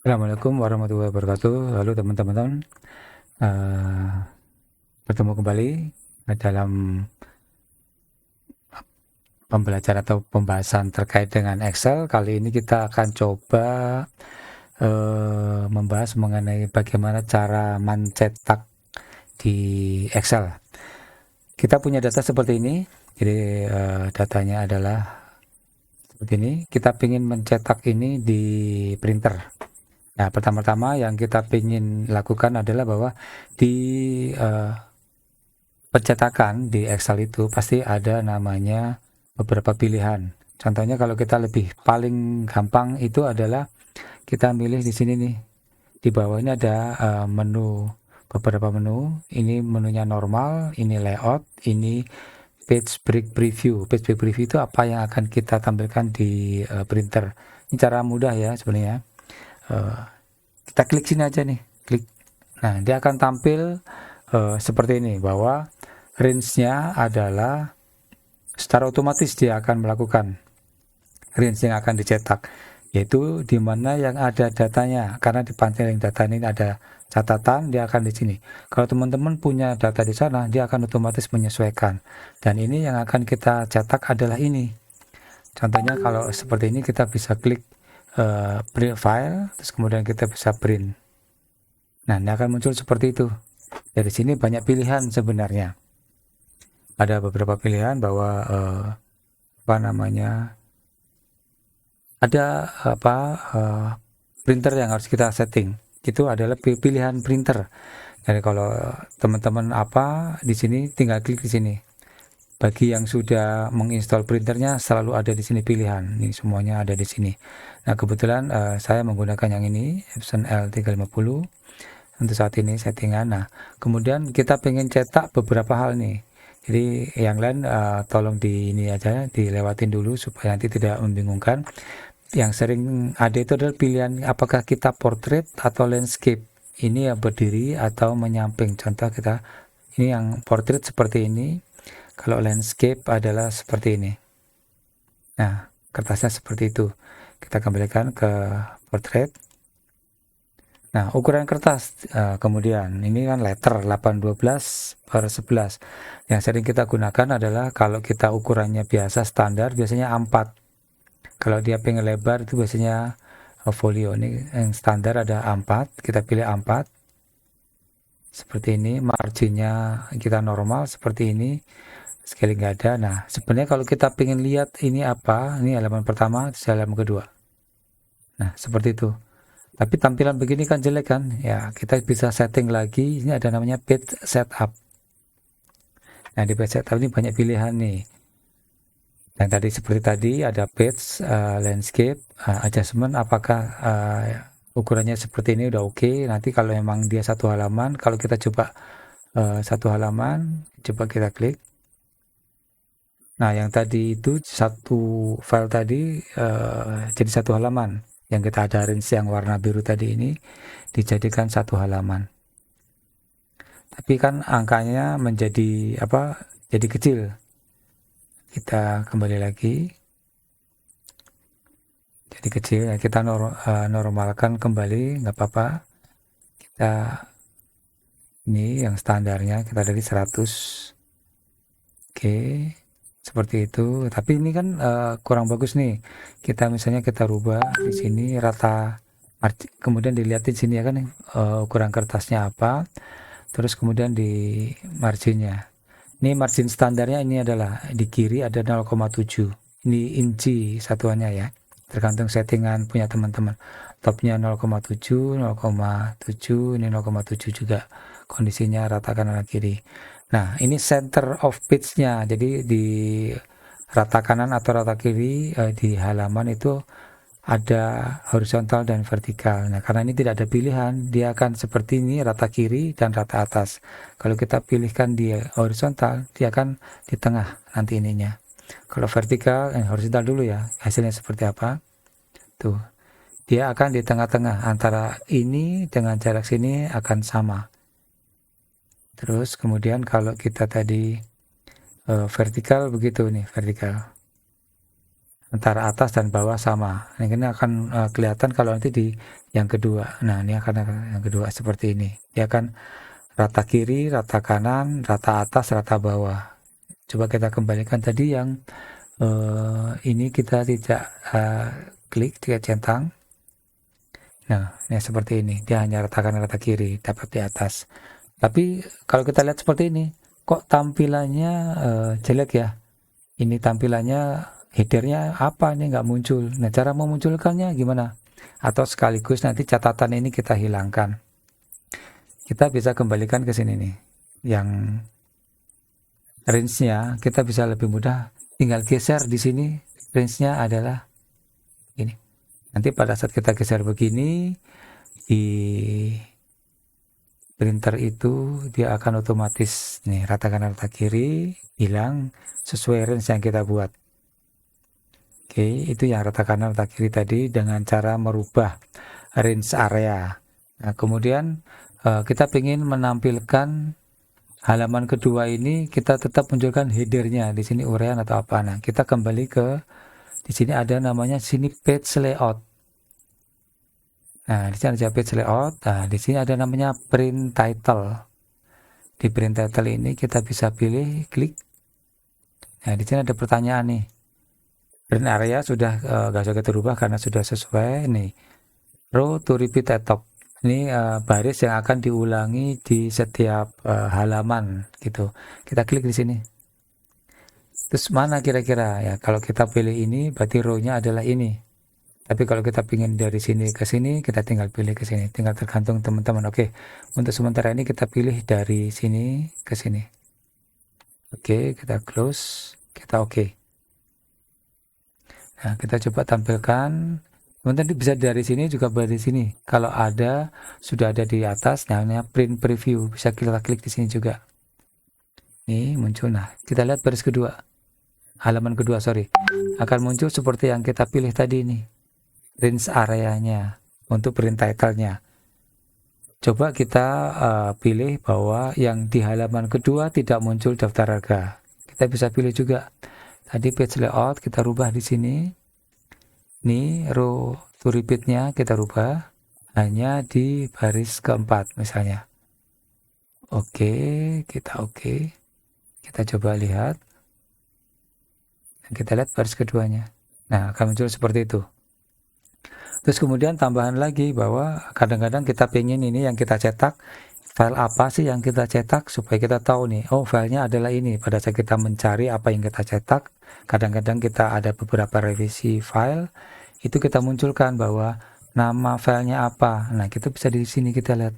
Assalamualaikum warahmatullahi wabarakatuh. Halo teman-teman, eh, bertemu kembali dalam pembelajaran atau pembahasan terkait dengan Excel. Kali ini kita akan coba membahas mengenai bagaimana cara mencetak di Excel. Kita punya data seperti ini, jadi datanya adalah seperti ini. Kita ingin mencetak ini di printer. Nah, pertama-tama yang kita ingin lakukan adalah bahwa di pencetakan di Excel itu pasti ada namanya beberapa pilihan. Contohnya kalau kita paling gampang itu adalah kita milih di sini nih. Di bawah ini ada beberapa menu. Ini menunya normal, ini layout, ini page break preview. Page break preview itu apa yang akan kita tampilkan di printer. Ini cara mudah ya sebenarnya. Uh, kita klik sini aja nih, klik. Nah, dia akan tampil seperti ini bahwa range-nya adalah secara otomatis dia akan melakukan range yang akan dicetak, yaitu di mana yang ada datanya, karena di panel yang data ini ada catatan, dia akan di sini. Kalau teman-teman punya data di sana, dia akan otomatis menyesuaikan. Dan ini yang akan kita cetak adalah ini. Contohnya kalau seperti ini kita bisa klik print file, terus kemudian kita bisa print. Nah, ini akan muncul seperti itu. Dari sini banyak pilihan sebenarnya. Ada beberapa pilihan bahwa apa namanya, ada printer yang harus kita setting. Itu adalah pilihan printer. Jadi kalau teman-teman di sini tinggal klik di sini. Bagi yang sudah menginstal printernya selalu ada di sini pilihan. Ini semuanya ada di sini. Nah, kebetulan saya menggunakan yang ini, Epson L350. Untuk saat ini settingan. Nah, kemudian kita pengen cetak beberapa hal nih. Jadi yang lain tolong di ini aja dilewatin dulu supaya nanti tidak membingungkan. Yang sering ada itu adalah pilihan apakah kita portrait atau landscape. Ini yang berdiri atau menyamping. Contoh kita ini yang portrait seperti ini. Kalau landscape adalah seperti ini. Nah, kertasnya seperti itu. Kita kembalikan ke portrait. Nah, ukuran kertas kemudian ini kan letter 812/11. Yang sering kita gunakan adalah kalau kita ukurannya biasa standar biasanya A4. Kalau dia pengen lebar itu biasanya folio. Ini yang standar ada A4, kita pilih A4. Seperti ini, marginnya kita normal seperti ini. Scaling nggak ada. Nah, sebenarnya kalau kita pengen lihat ini apa, ini halaman pertama, halaman kedua. Nah, seperti itu. Tapi tampilan begini kan jelek kan? Ya, kita bisa setting lagi. Ini ada namanya page setup. Nah, di page setup ini banyak pilihan nih. Yang tadi seperti tadi ada page, landscape, adjustment. Apakah ukurannya seperti ini udah oke? Nanti kalau memang dia satu halaman, kalau kita coba satu halaman, coba kita klik. Nah, yang tadi itu satu file tadi jadi satu halaman. Yang kita ada range yang warna biru tadi ini dijadikan satu halaman. Tapi kan angkanya menjadi jadi kecil. Kita kembali lagi. Jadi kecil, ya kita normalkan kembali, nggak apa-apa. Kita ini yang standarnya kita dari 100. Oke, seperti itu. Tapi ini kan kurang bagus nih. Kita misalnya kita rubah di sini rata, kemudian dilihat di sini ya kan ukuran kertasnya apa. Terus kemudian di marginnya. Ini margin standarnya ini adalah di kiri ada 0,7. Ini inci satuannya ya. Tergantung settingan punya teman-teman. Topnya 0,7, 0,7, ini 0,7 juga. Kondisinya rata kanan kiri. Nah, ini center of page-nya. Jadi di rata kanan atau rata kiri di halaman itu ada horizontal dan vertikal. Nah, karena ini tidak ada pilihan, dia akan seperti ini rata kiri dan rata atas. Kalau kita pilihkan dia horizontal, dia akan di tengah nanti ininya. Kalau vertikal, horizontal dulu ya, hasilnya seperti apa? Tuh, dia akan di tengah-tengah antara ini dengan jarak sini akan sama. Terus kemudian kalau kita tadi vertikal begitu nih, vertikal. antara atas dan bawah sama. Ini akan kelihatan kalau nanti di yang kedua. Nah, ini akan yang kedua seperti ini. Dia akan rata kiri, rata kanan, rata atas, rata bawah. Coba kita kembalikan tadi yang ini kita tidak klik, tidak centang. Nah, ini seperti ini. Dia hanya rata kanan, rata kiri, dapat di atas. Tapi kalau kita lihat seperti ini, kok tampilannya jelek ya? Ini tampilannya headernya apa nih nggak muncul. Nah, cara memunculkannya gimana? Atau sekaligus nanti catatan ini kita hilangkan. Kita bisa kembalikan ke sini nih. Yang range-nya kita bisa lebih mudah. Tinggal geser di sini. Range-nya adalah ini. Nanti pada saat kita geser begini, di printer itu dia akan otomatis nih rata kanan rata kiri hilang sesuai range yang kita buat. Oke, itu yang rata kanan rata kiri tadi dengan cara merubah range area. Nah, kemudian kita ingin menampilkan halaman kedua ini, kita tetap munculkan headernya di sini urean atau apa. Nah, kita kembali ke di sini ada namanya sini page layout. Nah, di sini ada page layout. Nah, di sini ada namanya print title. Di print title ini kita bisa pilih, klik. Nah, di sini ada pertanyaan nih. Print area sudah gak usah kita rubah karena sudah sesuai nih. Row to repeat at top. Ini baris yang akan diulangi di setiap halaman gitu. Kita klik di sini. Terus mana kira-kira ya? Kalau kita pilih ini, berarti row-nya adalah ini. Tapi kalau kita ingin dari sini ke sini, kita tinggal pilih ke sini. Tinggal tergantung teman-teman. Oke, untuk sementara ini kita pilih dari sini ke sini. Oke, kita close. Kita oke. Nah, kita coba tampilkan. Nanti bisa dari sini juga dari sini. Kalau ada, sudah ada di atas, namanya print preview. Bisa kita klik di sini juga. Ini muncul. Nah, kita lihat baris kedua. Halaman kedua, sorry. Akan muncul seperti yang kita pilih tadi nih. Range areanya untuk print title-nya. Coba kita pilih bahwa yang di halaman kedua tidak muncul daftar harga. Kita bisa pilih juga. Tadi page layout kita rubah di sini. Ini row to repeat-nya kita rubah hanya di baris keempat misalnya. Oke, kita oke. Kita coba lihat. Dan kita lihat baris keduanya. Nah, akan muncul seperti itu. Terus kemudian tambahan lagi bahwa kadang-kadang kita pengen ini yang kita cetak, file apa sih yang kita cetak supaya kita tahu nih, oh filenya adalah ini. Pada saat kita mencari apa yang kita cetak, kadang-kadang kita ada beberapa revisi file, itu kita munculkan bahwa nama filenya apa. Nah, kita bisa di sini kita lihat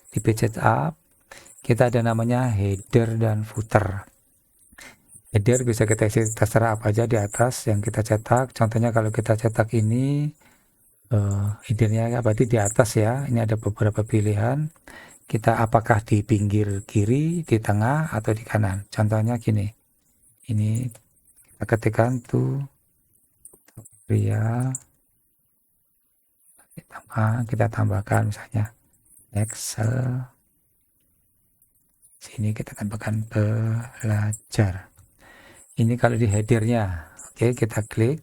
di page up, kita ada namanya header dan footer. Header bisa kita isi terserah apa aja di atas yang kita cetak. Contohnya kalau kita cetak ini, headernya berarti di atas ya. Ini ada beberapa pilihan. Kita apakah di pinggir kiri, di tengah, atau di kanan. Contohnya gini. Ini kita ketikkan tutorial. Kita tambahkan misalnya Excel. Sini kita tambahkan belajar. Ini kalau di headernya. Oke, kita klik.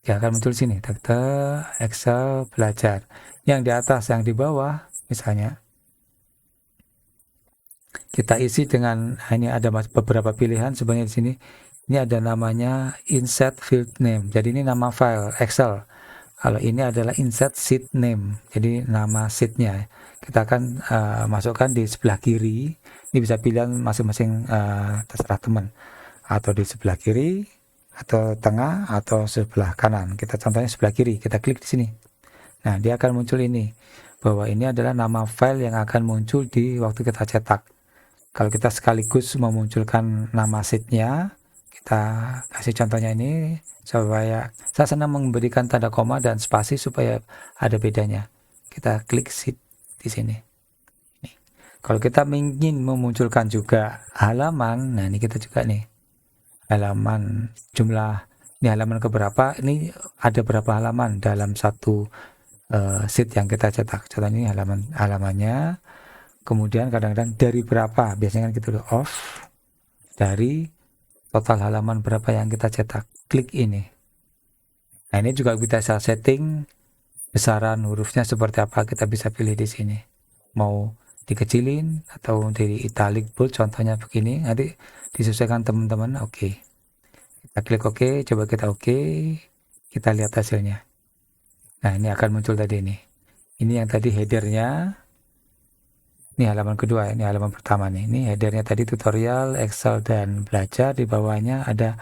Ya akan muncul sini data Excel belajar. Yang di atas, yang di bawah misalnya kita isi dengan ini ada beberapa pilihan sebenarnya di sini. Ini ada namanya insert field name. Jadi ini nama file Excel. Kalau ini adalah insert sheet name. Jadi nama sheetnya. Kita akan masukkan di sebelah kiri. Ini bisa pilihan masing-masing terserah teman. Atau di sebelah kiri, atau tengah, atau sebelah kanan. Kita contohnya sebelah kiri, kita klik di sini. Nah, dia akan muncul ini, bahwa ini adalah nama file yang akan muncul di waktu kita cetak. Kalau kita sekaligus memunculkan nama sheet-nya, kita kasih contohnya ini, supaya saya senang memberikan tanda koma dan spasi supaya ada bedanya. Kita klik sheet di sini. Nih. Kalau kita ingin memunculkan juga halaman, nah ini kita juga nih. Halaman jumlah ini halaman keberapa, ini ada berapa halaman dalam satu sheet yang kita cetak. Contoh ini halamannya, kemudian kadang-kadang dari berapa, biasanya kan gitu off dari total halaman berapa yang kita cetak. klik ini. Nah, ini juga bisa setting besaran hurufnya seperti apa, kita bisa pilih di sini. Mau dikecilin atau di italic bold, contohnya begini, nanti disesuaikan teman-teman. Oke. Kita klik oke, coba kita oke, kita lihat hasilnya. Nah, ini akan muncul tadi nih. Ini yang tadi headernya. Ini halaman kedua, ini halaman pertama nih. Ini headernya tadi tutorial, Excel, dan belajar. Di bawahnya ada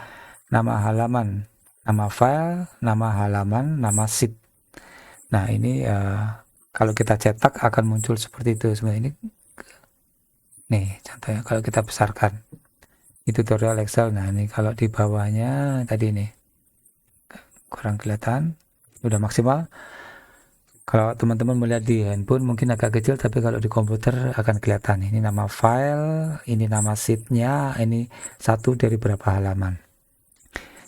nama halaman, nama file, nama halaman, nama sheet. Nah, ini kalau kita cetak akan muncul seperti itu. Sebenarnya ini nih contohnya kalau kita besarkan. Ini tutorial Excel. Nah, ini kalau di bawahnya tadi nih kurang kelihatan, udah maksimal. Kalau teman-teman melihat di handphone mungkin agak kecil, tapi kalau di komputer akan kelihatan. Ini nama file, ini nama sheet-nya, ini satu dari berapa halaman.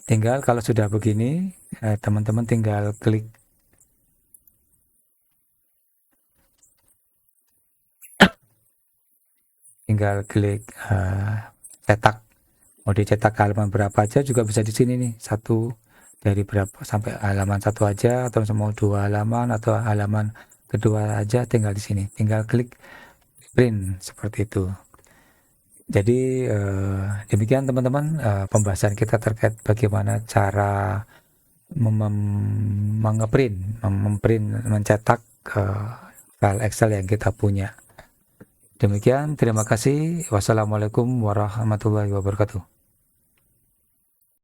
Tinggal kalau sudah begini, teman-teman tinggal klik cetak. Mau dicetak halaman berapa aja juga bisa di sini nih, satu dari berapa sampai halaman satu aja, atau mau 2 halaman atau halaman kedua aja, tinggal di sini, tinggal klik print seperti itu. Jadi demikian teman-teman pembahasan kita terkait bagaimana cara mencetak file Excel yang kita punya. Demikian, terima kasih. Wassalamualaikum warahmatullahi wabarakatuh.